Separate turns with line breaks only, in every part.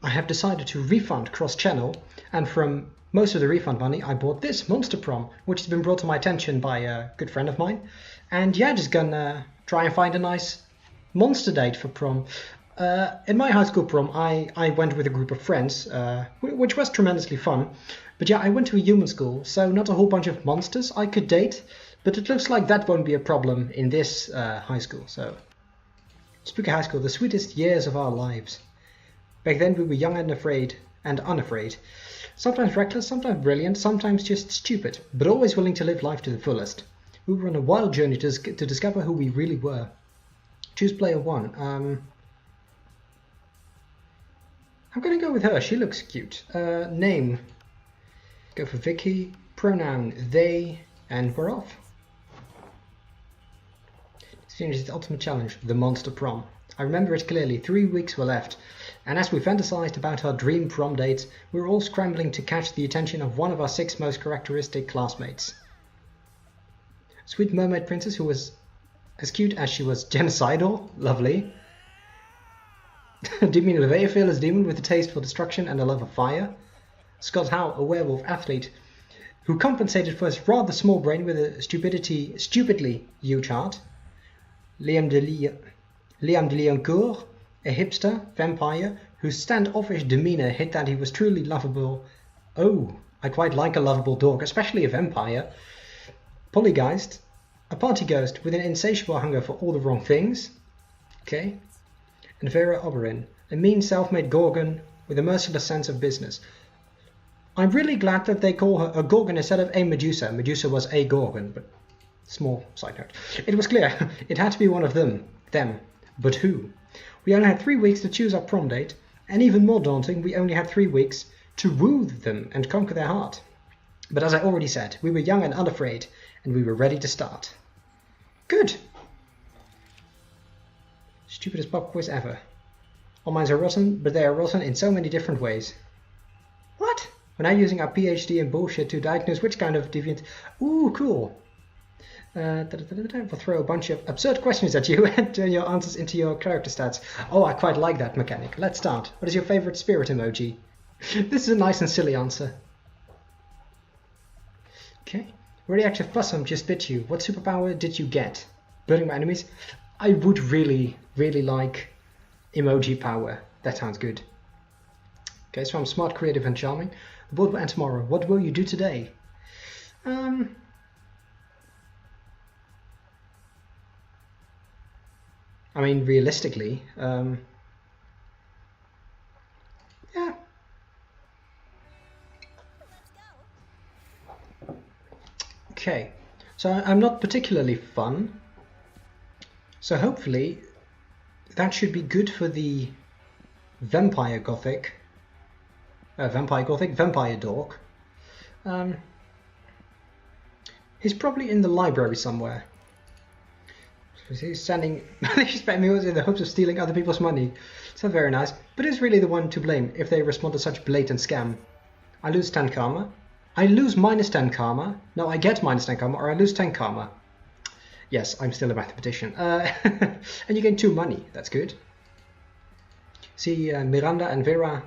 I have decided to refund cross-channel, and from most of the refund money I bought this Monster Prom, which has been brought to my attention by a good friend of mine. And yeah, just gonna try and find a nice monster date for prom. In my high school prom, I went with a group of friends, which was tremendously fun. But yeah, I went to a human school, so not a whole bunch of monsters I could date, but it looks like that won't be a problem in this high school. So, Spooky High School, the sweetest years of our lives. Back then we were young and afraid, and unafraid. Sometimes reckless, sometimes brilliant, sometimes just stupid, but always willing to live life to the fullest. We were on a wild journey to discover who we really were. Choose player 1. I'm gonna go with her, she looks cute. Name. Go for Vicky. Pronoun they, and we're off. This finishes the ultimate challenge, the Monster Prom. I remember it clearly, 3 weeks were left, and as we fantasized about our dream prom dates, we were all scrambling to catch the attention of one of our 6 most characteristic classmates. Sweet mermaid princess who was as cute as she was genocidal, lovely. Demon LeVay, a fearless demon with a taste for destruction and a love of fire. Scott Howe, a werewolf athlete who compensated for his rather small brain with a stupidly huge heart. Liam de Liancourt, a hipster vampire whose standoffish demeanor hid that he was truly lovable. Oh, I quite like a lovable dog, especially a vampire. Polygeist, a party ghost with an insatiable hunger for all the wrong things. Okay. And Vera Oberyn, a mean self-made Gorgon with a merciless sense of business. I'm really glad that they call her a Gorgon instead of a Medusa. Medusa was a Gorgon, but small side note. It was clear, it had to be one of them. But who? We only had 3 weeks to choose our prom date, and even more daunting, we only had 3 weeks to woo them and conquer their heart. But as I already said, we were young and unafraid, and we were ready to start. Good! Stupidest pop quiz ever. All minds are rotten, but they are rotten in so many different ways. What? We're now using our PhD in bullshit to diagnose which kind of deviant... Ooh, cool! We'll throw a bunch of absurd questions at you and turn your answers into your character stats. Oh, I quite like that mechanic. Let's start. What is your favorite spirit emoji? This is a nice and silly answer. Okay. Radioactive possum just bit you. What superpower did you get? Burning my enemies? I would really like emoji power. That sounds good. Okay, so I'm smart, creative, and charming. The board will end tomorrow. What will you do today? I mean, realistically, yeah. Okay, so I'm not particularly fun. So hopefully that should be good for the vampire dork. He's probably in the library somewhere. He's standing, he spent meals in the hopes of stealing other people's money. It's not very nice, but is really the one to blame if they respond to such blatant scam. I lose 10 karma. I lose minus 10 karma. No, I get minus 10 karma, or I lose 10 karma. Yes, I'm still a mathematician. And you gain 2 money. That's good. See Miranda and Vera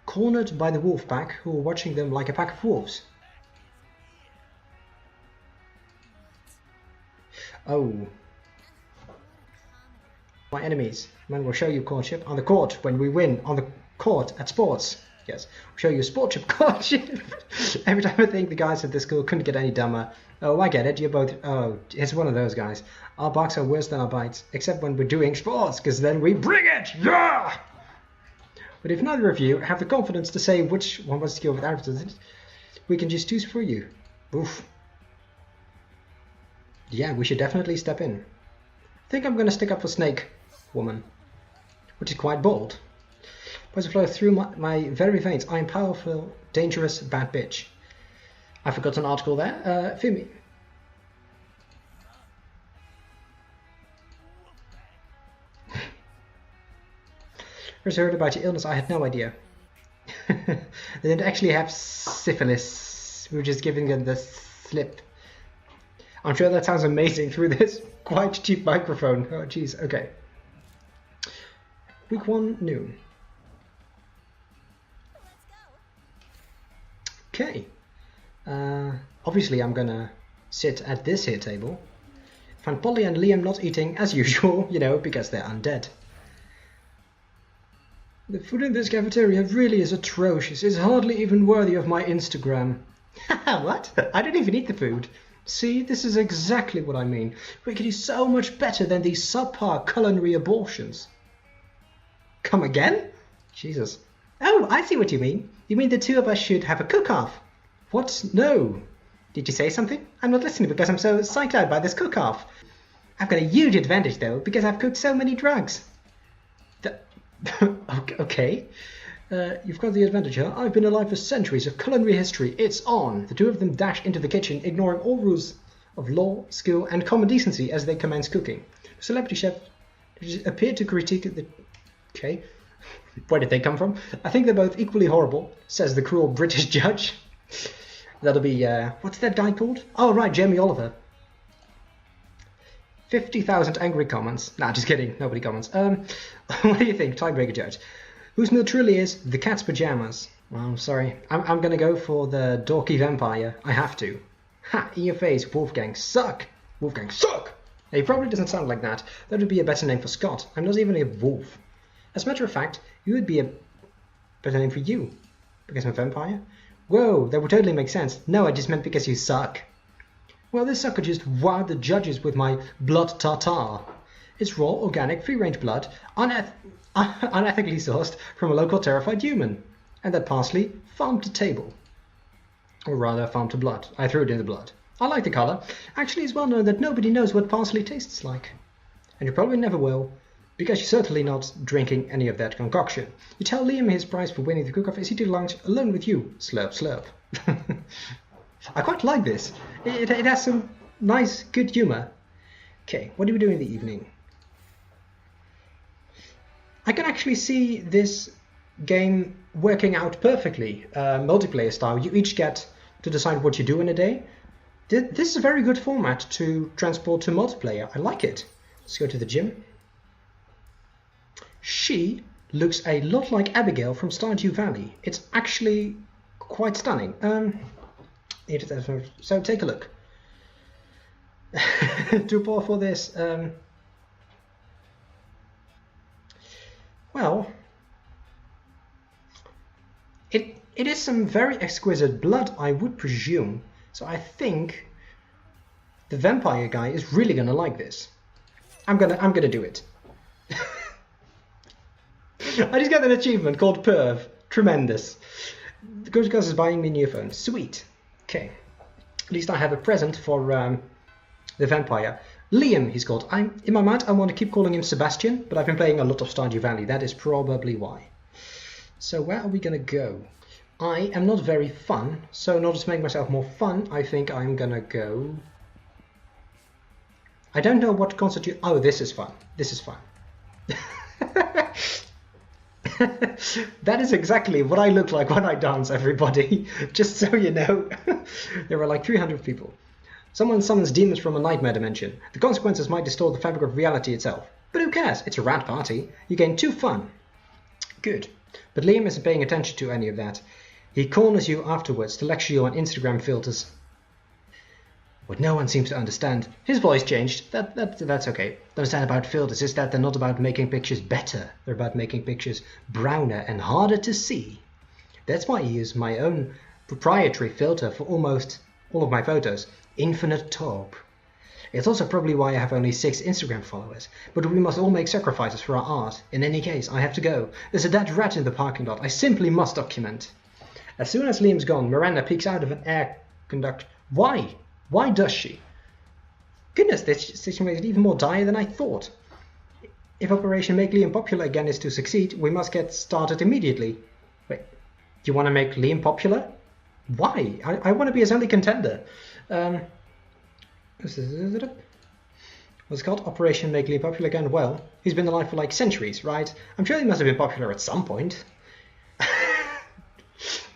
cornered by the wolf pack, who are watching them like a pack of wolves. Oh. My enemies. Man will show you courtship on the court when we win. On the court at sports. Yes, we'll show you sportship courtship. Every time I think the guys at this school couldn't get any dumber. Oh, I get it. You're both... Oh, it's one of those guys. Our barks are worse than our bites. Except when we're doing sports, because then we bring it! Yeah! But if neither of you have the confidence to say which one was secure without it, we can just choose for you. Oof. Yeah, we should definitely step in. I think I'm going to stick up for Snake Woman, which is quite bold. Poison flow through my very veins. I am powerful, dangerous, bad bitch. I forgot an article there. Fimi. First heard about your illness, I had no idea. They didn't actually have syphilis. We were just giving them the slip. I'm sure that sounds amazing through this quite cheap microphone. Oh jeez, okay. Week 1, noon. Okay. Obviously I'm gonna sit at this here table. Find Polly and Liam not eating as usual, you know, because they're undead. The food in this cafeteria really is atrocious. It's hardly even worthy of my Instagram. Haha, what? I don't even eat the food. See, this is exactly what I mean. We could do so much better than these subpar culinary abortions. Come again? Jesus. Oh, I see what you mean. You mean the two of us should have a cook-off? What? No. Did you say something? I'm not listening because I'm so psyched out by this cook-off. I've got a huge advantage though, because I've cooked so many drugs. Okay. You've got the advantage here. I've been alive for centuries of culinary history. It's on. The two of them dash into the kitchen, ignoring all rules of law, skill, and common decency as they commence cooking. The celebrity chef appeared to critique the... Okay. Where did they come from? I think they're both equally horrible, says the cruel British judge. That'll be, what's that guy called? Oh, right, Jamie Oliver. 50,000 angry comments. Nah, just kidding. Nobody comments. What do you think, tiebreaker judge? Whose meal truly is the cat's pajamas? Well, sorry. I'm gonna go for the dorky vampire. I have to. Ha! In your face, Wolfgang. Suck! Wolfgang, suck! He probably doesn't sound like that. That would be a better name for Scott. I'm not even a wolf. As a matter of fact, you would be a better name for you. Because I'm a vampire? Whoa, that would totally make sense. No, I just meant because you suck. Well, this sucker just wowed the judges with my blood tartare. It's raw, organic, free-range blood, unethically sourced from a local terrified human. And that parsley farmed to table. Or rather, farmed to blood. I threw it in the blood. I like the colour. Actually, it's well known that nobody knows what parsley tastes like. And you probably never will, because you're certainly not drinking any of that concoction. You tell Liam his prize for winning the cook-off is eating lunch alone with you. Slurp, slurp. I quite like this. It has some nice, good humour. Okay, what do we do in the evening? I can actually see this game working out perfectly, multiplayer style. You each get to decide what you do in a day. This is a very good format to transport to multiplayer. I like it. Let's go to the gym. She looks a lot like Abigail from Stardew Valley. It's actually quite stunning. So take a look. To pour for this, well, it is some very exquisite blood, I would presume. So I think the vampire guy is really gonna like this. I'm gonna do it. I just got an achievement called Perv. Tremendous. The Ghost is buying me a new phone. Sweet. Okay. At least I have a present for the vampire. Liam, he's called. In my mind, I want to keep calling him Sebastian, but I've been playing a lot of Stardew Valley. That is probably why. So where are we going to go? I am not very fun, so in order to make myself more fun, I think I'm going to go... I don't know what constitutes... Oh, this is fun. This is fun. That is exactly what I look like when I dance, everybody. Just so you know. There are like 300 people. Someone summons demons from a nightmare dimension. The consequences might distort the fabric of reality itself. But who cares? It's a rad party. You gain 2 fun. Good. But Liam isn't paying attention to any of that. He corners you afterwards to lecture you on Instagram filters. What no one seems to understand. His voice changed. That's okay. The understand about filters is that they're not about making pictures better. They're about making pictures browner and harder to see. That's why I use my own proprietary filter for almost all of my photos. Infinite taupe. It's also probably why I have only 6 Instagram followers. But we must all make sacrifices for our art. In any case, I have to go. There's a dead rat in the parking lot. I simply must document. As soon as Liam's gone, Miranda peeks out of an air conductor. Why? Why does she? Goodness, this situation makes it even more dire than I thought. If Operation Make Liam Popular again is to succeed, we must get started immediately. Wait, you want to make Liam popular? Why? I want to be his only contender. What's it called? Operation Make Liam Popular again? Well, he's been alive for like centuries, right? I'm sure he must have been popular at some point.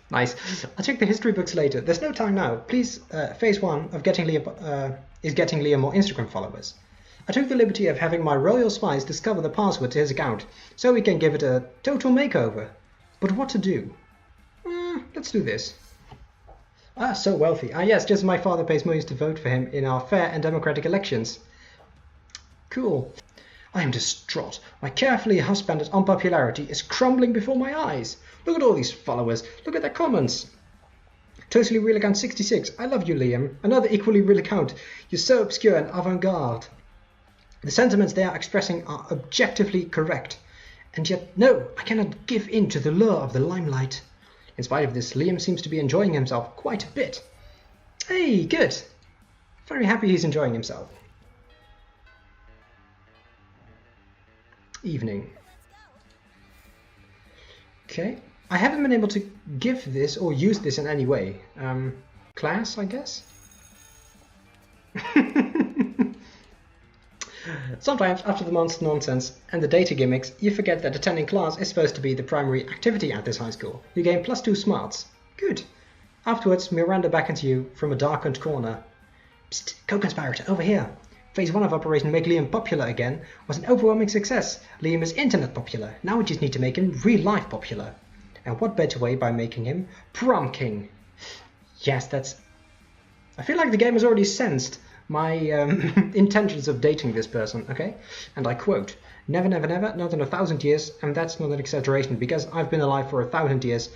Nice. I'll check the history books later. There's no time now. Please, phase 1 of getting Liam is getting Liam more Instagram followers. I took the liberty of having my royal spies discover the password to his account, so we can give it a total makeover. But what to do? Let's do this. Ah, so wealthy. Ah, yes, just my father pays millions to vote for him in our fair and democratic elections. Cool. I am distraught. My carefully husbanded unpopularity is crumbling before my eyes. Look at all these followers. Look at their comments. Totally real account 66. I love you, Liam. Another equally real account. You're so obscure and avant-garde. The sentiments they are expressing are objectively correct. And yet, no, I cannot give in to the lure of the limelight. In spite of this, Liam seems to be enjoying himself quite a bit. Hey, good. Very happy he's enjoying himself. Evening. Okay. I haven't been able to give this or use this in any way. Class, I guess? Sometimes, after the monster nonsense and the data gimmicks, you forget that attending class is supposed to be the primary activity at this high school. You gain +2 smarts. Good. Afterwards, Miranda beckons you from a darkened corner. Psst, co-conspirator, over here. Phase 1 of Operation Make Liam Popular Again was an overwhelming success. Liam is internet popular. Now we just need to make him real-life popular. And what better way by making him Prom King? Yes, that's... I feel like the game has already sensed my intentions of dating this person, okay? And I quote, never, never, never, not in 1,000 years, and that's not an exaggeration because I've been alive for 1,000 years,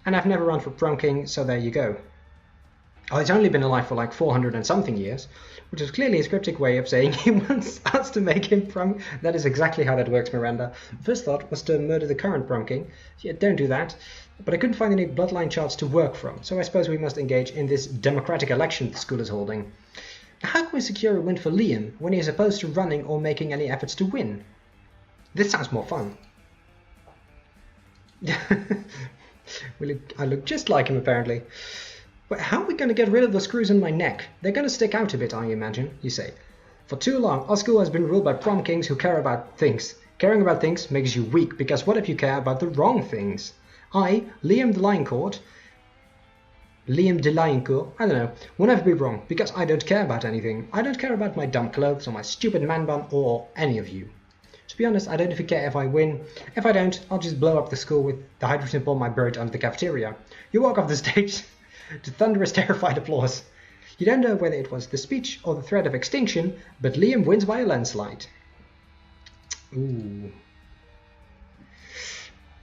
and I've never run for Prom King, so there you go. Oh, he's only been alive for like 400 and something years, which is clearly a cryptic way of saying he wants us to make him Prom. That is exactly how that works, Miranda. First thought was to murder the current Prom King. Yeah, don't do that. But I couldn't find any bloodline charts to work from, so I suppose we must engage in this democratic election the school is holding. How can we secure a win for Liam when he is opposed to running or making any efforts to win? This sounds more fun. I look just like him, apparently. But how are we going to get rid of the screws in my neck? They're going to stick out a bit, I imagine, you say. For too long, our school has been ruled by prom kings who care about things. Caring about things makes you weak, because what if you care about the wrong things? I, Liam de Lioncourt, I don't know, will never be wrong, because I don't care about anything. I don't care about my dumb clothes or my stupid man bun or any of you. To be honest, I don't even care if I win. If I don't, I'll just blow up the school with the hydrogen bomb I buried under the cafeteria. You walk off the stage to thunderous, terrified applause. You don't know whether it was the speech or the threat of extinction, but Liam wins by a landslide. Ooh.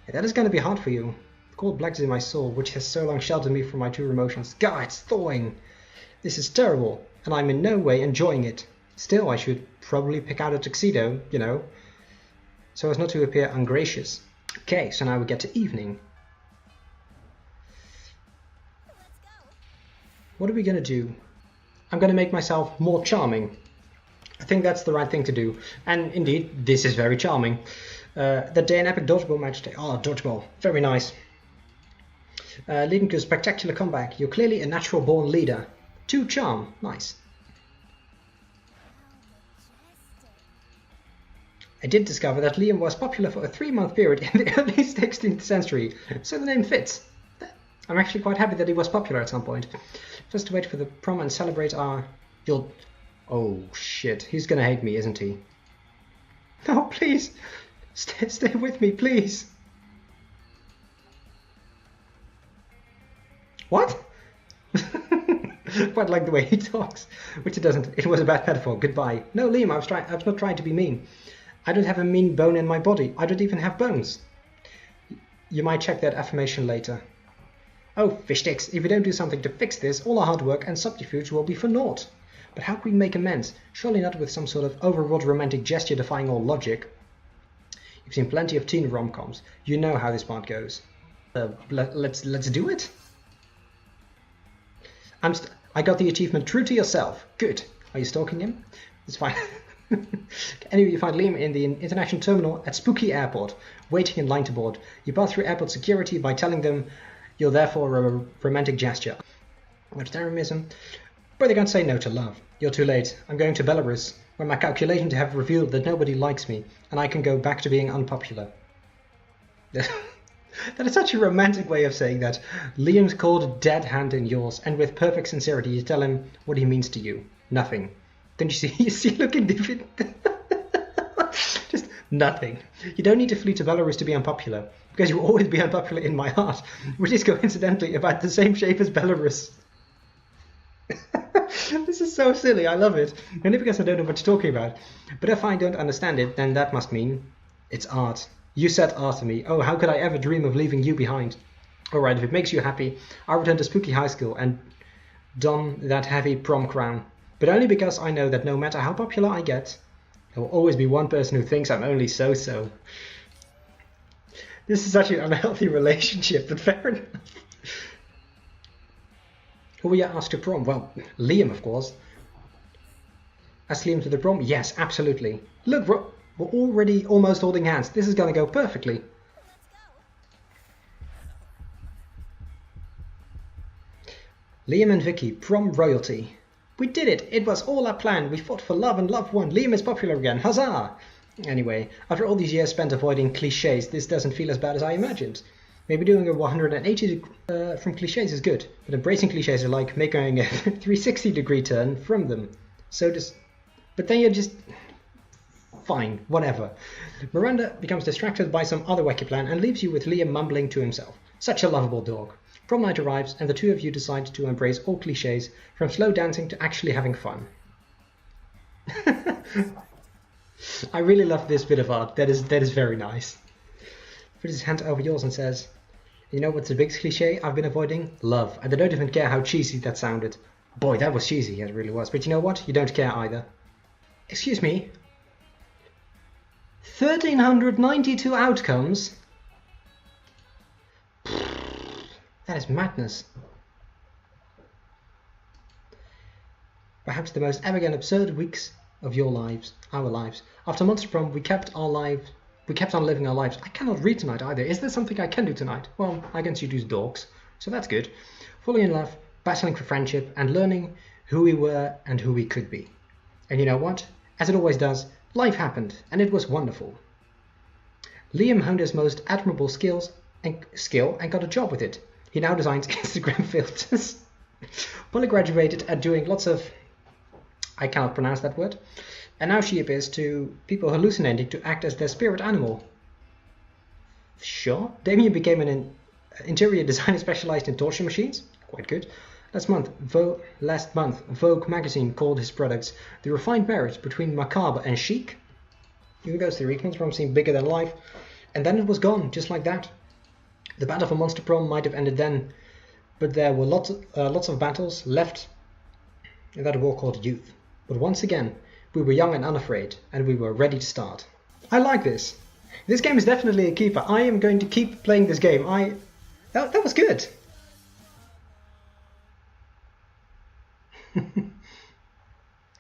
Yeah, that is going to be hard for you. The cold black is in my soul, which has so long sheltered me from my true emotions. God, it's thawing. This is terrible, and I'm in no way enjoying it. Still, I should probably pick out a tuxedo, you know, so as not to appear ungracious. Okay, so now we get to evening. What are we going to do? I'm going to make myself more charming. I think that's the right thing to do. And indeed, this is very charming. That day an epic dodgeball match day. Oh, dodgeball. Very nice. Leading to a spectacular comeback. You're clearly a natural born leader. 2 charm. Nice. I did discover that Liam was popular for a 3-month period in the early 16th century. So the name fits. I'm actually quite happy that he was popular at some point. Just to wait for the prom and celebrate our... Oh shit, he's gonna hate me, isn't he? No, please! Stay with me, please! What? Quite like the way he talks. Which it doesn't. It was a bad metaphor. Goodbye. No, Liam, I was not trying to be mean. I don't have a mean bone in my body. I don't even have bones. You might check that affirmation later. Oh, fish sticks, if we don't do something to fix this, all our hard work and subterfuge will be for naught. But how can we make amends? Surely not with some sort of overwrought romantic gesture defying all logic. You've seen plenty of teen rom-coms. You know how this part goes. Let's do it. I got the achievement true to yourself. Good. Are you stalking him? It's fine. Anyway, you find Liam in the international terminal at Spooky Airport, waiting in line to board. You pass through airport security by telling them you're there for a romantic gesture. What's terrorism? But they can't say no to love. You're too late. I'm going to Belarus, where my calculations have revealed that nobody likes me, and I can go back to being unpopular. That is such a romantic way of saying that. Liam's cold, dead hand in yours, and with perfect sincerity you tell him what he means to you. Nothing. Don't you see? You see, looking different. Just nothing. You don't need to flee to Belarus to be unpopular, because you will always be unpopular in my heart, which is coincidentally about the same shape as Belarus. This is so silly, I love it. Only because I don't know what you're talking about. But if I don't understand it, then that must mean it's art. You said art to me. Oh, how could I ever dream of leaving you behind? Alright, if it makes you happy, I'll return to spooky high school and don that heavy prom crown. But only because I know that no matter how popular I get, there will always be one person who thinks I'm only so-so. This is such an unhealthy relationship, but fair enough. Who will you ask to prom? Well, Liam, of course. Ask Liam to the prom? Yes, absolutely. Look, we're already almost holding hands. This is gonna go perfectly. Liam and Vicky, prom royalty. We did it! It was all our plan. We fought for love and love won. Liam is popular again. Huzzah! Anyway, after all these years spent avoiding cliches, this doesn't feel as bad as I imagined. Maybe doing a 180 from cliches is good, but embracing cliches are like making a 360-degree turn from them. But then you're just... Fine, whatever. Miranda becomes distracted by some other wacky plan and leaves you with Liam mumbling to himself. Such a lovable dog. Prom night arrives and the two of you decide to embrace all cliches, from slow dancing to actually having fun. I really love this bit of art. That is very nice. Puts his hand over yours and says, you know what's the biggest cliche I've been avoiding? Love. And I don't even care how cheesy that sounded. Boy, that was cheesy, it really was. But you know what? You don't care either. Excuse me? 1,392 outcomes? That is madness. Perhaps the most arrogant, absurd weeks of your lives, our lives. After Monster Prom, we kept on living our lives. I cannot read tonight either. Is there something I can do tonight? Well, I can seduce dogs, so that's good. Falling in love, battling for friendship, and learning who we were and who we could be. And you know what? As it always does, life happened, and it was wonderful. Liam honed his most admirable skill and got a job with it. He now designs Instagram filters. Polly graduated at doing lots of... I cannot pronounce that word. And now she appears to people hallucinating to act as their spirit animal. Sure. Damien became an interior designer specialized in torture machines. Quite good. Last month, Vogue magazine called his products the refined marriage between macabre and chic. Even goes to Riekman's prom seemed bigger than life. And then it was gone, just like that. The battle for Monster Prom might have ended then, but there were lots of battles left in that war called youth. But once again, we were young and unafraid, and we were ready to start. I like this. This game is definitely a keeper. I am going to keep playing this game. That was good.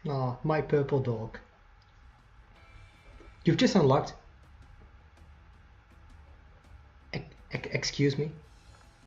Ah, my purple dog. You've just unlocked... Excuse me?